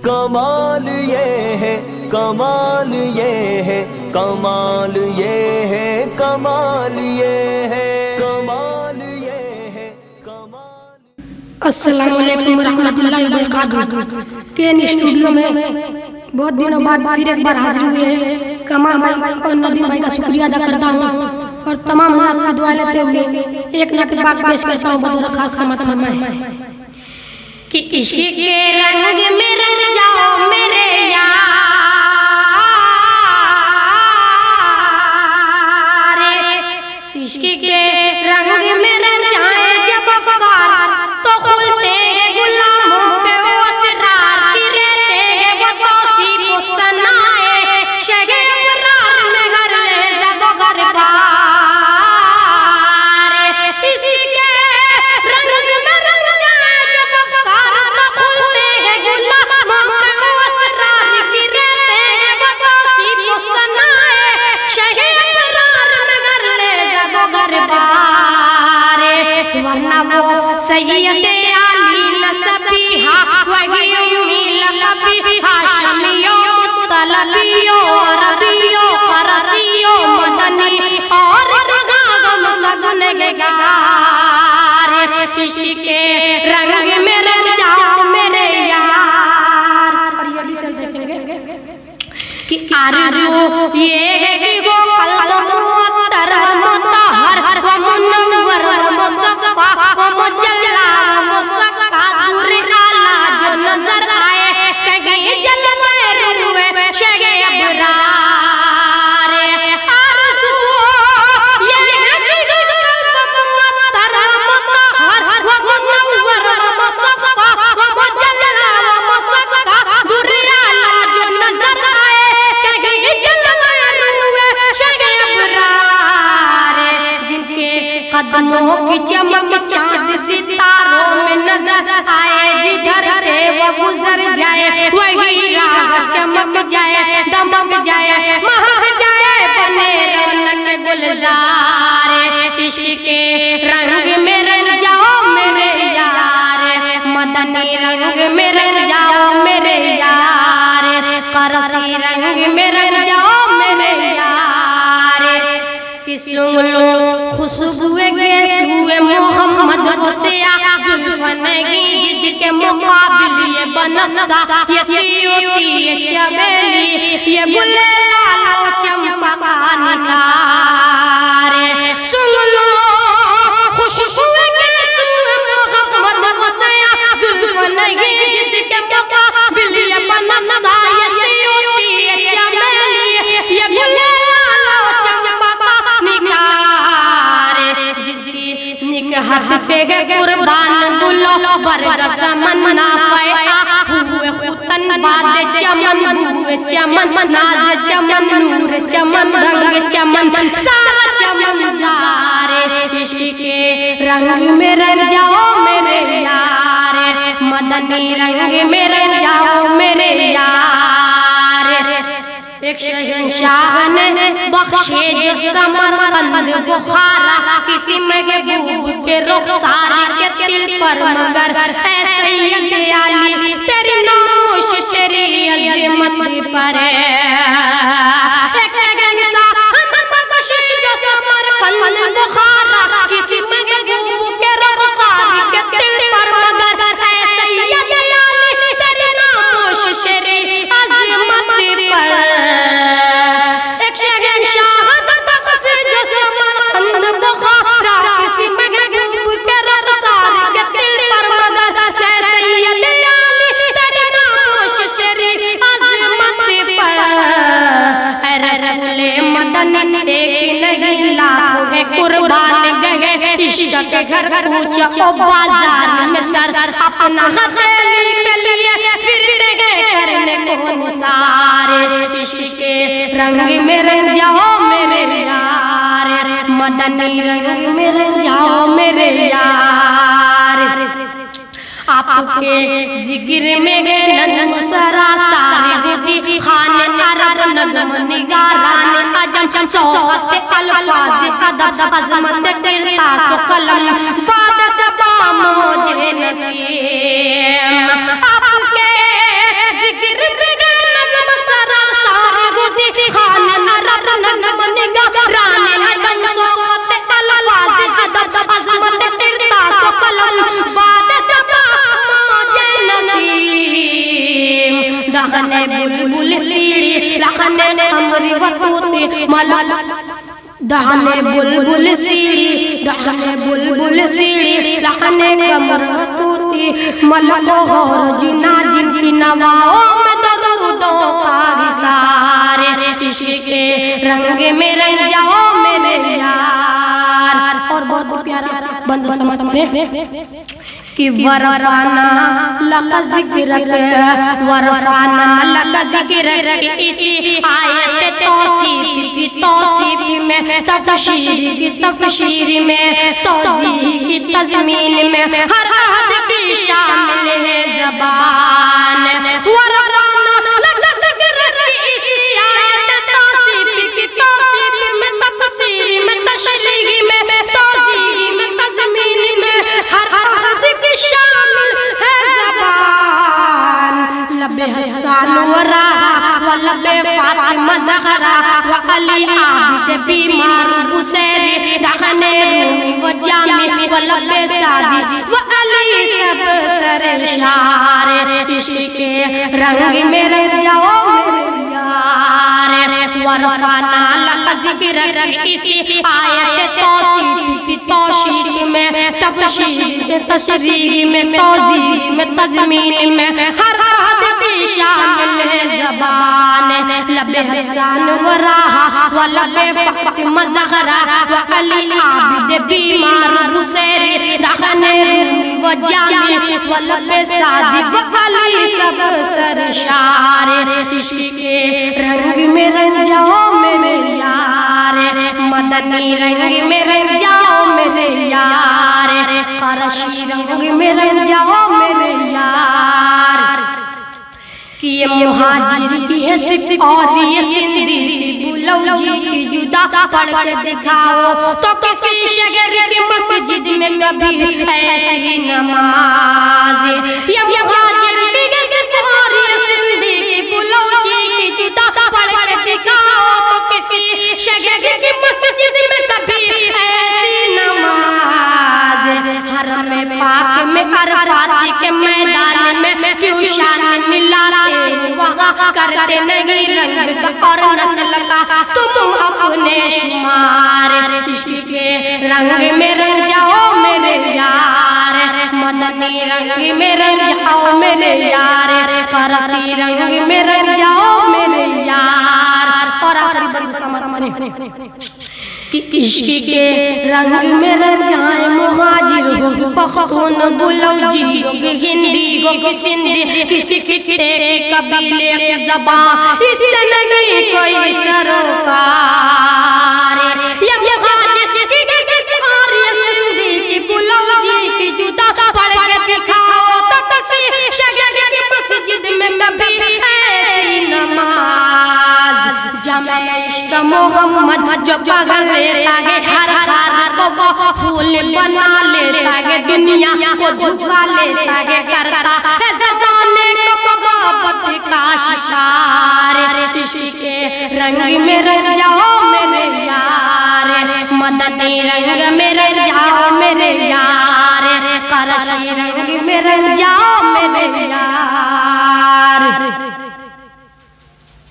کمال یہ ہے کمال یہ ہے کمال یہ ہے کمال یہ ہے کمال یہ ہے کمال۔ السلام علیکم ورحمۃ اللہ وبرکاتہ۔ کین اسٹوڈیو میں بہت دنوں بعد پھر ایک بار حاضر ہوئے ہیں۔ کمال بھائی اور ندیم بھائی کا شکریہ ادا کرتا ہوں اور تمام حضرات کی دعائیں لیتے ہوئے ایک نعت پاک پیش کرتا ہوں، بطور خاص سماعت فرمائیں کہ عشق کے رنگ میں رنگ جاؤ میرے یار، عشق کے رنگ میں رنگ جائیں جب افکار تو کھلتے ہیں غلاموں پہ وہ اسرار کی رہتے ہیں وہ توصیف و ثنائے شہ ابرار میں گھر لہذا و گھر بار، اسی کے رنگ میں رنگ جائیں جب افکار تو کھلتے ہیں غلاموں پہ وہ اسرار کی رہتے ہیں وہ توصیف و ثنائے شہ ابرار میں گھر لہذا و گھر بار، ورنہ وہ سید علی لسبیہا وہی امی لقبیہا شمیوں مطلبیوں عربیوں قرسیوں مدنی اور غم سگنگار، عشق کے رنگ میں رنگ جاؤ میرے یار۔ اور یہ بھی سر دیکھیں گے کہ آرزو یہ ہے کہ وہ قلب معطر مطہر و منور و مصفا و مجلا و مسکا دور اعلیٰ جو نظر آئے کہیں جلوہ روح شہ ابرار، آرزو یہ ہے کہ قلب معطر مطہر و منور و مصفا و مجلا و مسکا دور اعلیٰ جو نظر آئے کہیں جلوہ روح شہ ابرار، جن کے قدموں کی چمک چاند ستاروں میں نظر آئے جدھر سے وہ گزر جائے وہی راہ چمک جائے دمک جائے مہک جائے بنے رونق گلزار، عشق کے رنگ میں رنگ جاؤ میرے یار، مدنی رنگ میں رنگ جاؤ میرے یار، قرسی رنگ میں رنگ جاؤ میرے یار، کہ سنگ لو خوشبوئے گیسوئے محمد غسیہ زلفنگی جس کے مقابل یہ بنفسا یہ سیوتی یہ چبیلی یہ گل لالو چمپا کا نگار، سنگ لو خوشبوئے گیسوئے محمد غسیہ زلفنگی جس کے مقابل یہ بنفسا یہ سیوتی یہ چبیلی یہ گل لالو چمپا کا نگار، جس کی نکہت پہ ہے قربان گلو برگ سمن نافعہ ہوئے ختن باد چمن ہوئے چمن ناز چمن نور چمن رنگ چمن سارا چمن زار، عشق کے رنگ میں رنگ جاؤ میرے یار، مدنی رنگ میں رنگ جاؤ میرے یار، ایک شہنشاہ نے بخشے جو سمرقند بخارا کسی محبوب کے رخسار کے دل پر مگر اے سید علی تیری ناموش تیری عظمت پر ایک شہنشاہ نے بخشے جو سمرقند بخارا کسی محبوب کے رخسار کے دل پر مگر اے سید علی تیری ناموش تیری عظمت پر، ایک نہیں لاکھوں ہے قربان گئے عشق کے گھر پوچھا او بازار میں سر اپنا ہتھیلی پہ لیے پھرتے گئے کرنے کو نثار، عشق کے رنگ میں رنگ جاؤ میرے یار، مدنی رنگ میں رنگ جاؤ میرے یار، آپ کے ذکر میں ہے نظم سراسار ہوتی خان عرب نظم نگاران عجم سوغت الفاظ ادب عظمت کرتاس و قلم باد سبا موج نسیم، آپ کے ذکر دہنے بلبل سیڑھی لخنے قمری و طوطی ملک دہنے بلبل سیڑھی دہنے بلبل سیڑھی لخنے قمر و طوطی ملک اور جنا جن کی نواؤں میں درودوں کا گسارے عشق کے رنگ میں رنگ جاؤ میرے یار. اور بہت پیارا بند سمجھ میں کہ ورفانا لقا ذکرک ورفانا لقا ذکرک اسی آیت توصیف کی توصیف میں تبشیر کی تبشیر میں توضیح کی تضمین میں ہر عہد کی شامل ہے زبان. ورفانا لقا ذکرک اسی آیت توصیف کی توصیف میں تبشیر میں تشریح میں توضیح میں تضمین میں ہر عہد شامل ہے زبان. لب حسان و راہا و لب فاطمہ زہرا و علی عابد بیمار بسیری دہنے رومی و جامی و لب سادی و علی سب سر شار. عشق کے رنگ میں رنگ جاؤ میرے یار. ورفانا لقا ذکرک اسی آیت توصیف کی توشیق میں تبشیر میں تشریح میں توضیح میں تضمین میں ہر عہد کی شامل ہے زبان. لب حسان و راہا و لب فاطمہ زہرا و علی عابد بیمار بسیری دہنے رومی و جامی و لب سادی و علی سب سر شار. عشق کے رنگ میں رنگ جاؤ میرے یار. مدنی رنگ میں رنگ جاؤ میرے یار. قرشی رنگ میں رنگ جاؤ میرے یار. کہ یہ مہاجر کی ہے صرف اور یہ سندھی کی بلوجی کی جدا پڑھ کے دکھاؤ تو کسی شہر کی مسجد میں کبھی ایسی نماز. یہ مہاجر کی ہے صرف اور یہ سندھی کی بلوجی کی جدا پڑھ کے دکھاؤ تو کسی شہر کی مسجد میں کبھی ایسی نماز. حرم پاک میں عرفات کے میدان میں کیوں شان ملاتے وہاں کرتے نہیں رنگ کا اور نسل کا تم اپنے شمار. عشق کے رنگ میں رنگ جاؤ میرے یار. مدنی رنگ میں رنگ جاؤ میرے یار. قرشی رنگ میں رنگ جاؤ میرے یار. اور آخری بند سمجھ میں کہ عشق کے رنگ میں رنگ جائیں مہاجر ہو کہ پختون بلوچی ہو کہ ہندی ہو کہ سندھی کسی خطے کے قبیلے کی زبان اس سے نہیں کوئی سروکار. یہ مہاجر کی کسی اور یہ سندھی کی بلوچی کی جدا پڑھ کے دکھاؤ تو کسی شہر کی مسجد میں کبھی ایسی نماز. جمع عشق محمد جو پگل لیتا ہے ہر ہر کو وہ پھول بنا لیتا ہے دنیا کو جھکا لیتا ہے کرتا ہے زمانے کو محبت کا شکار. عشق کے رنگ میں رنگ جاؤ میرے یار. مدنی رنگ میں رنگ جاؤ میرے یار. قرشی رنگ میں رنگ جاؤ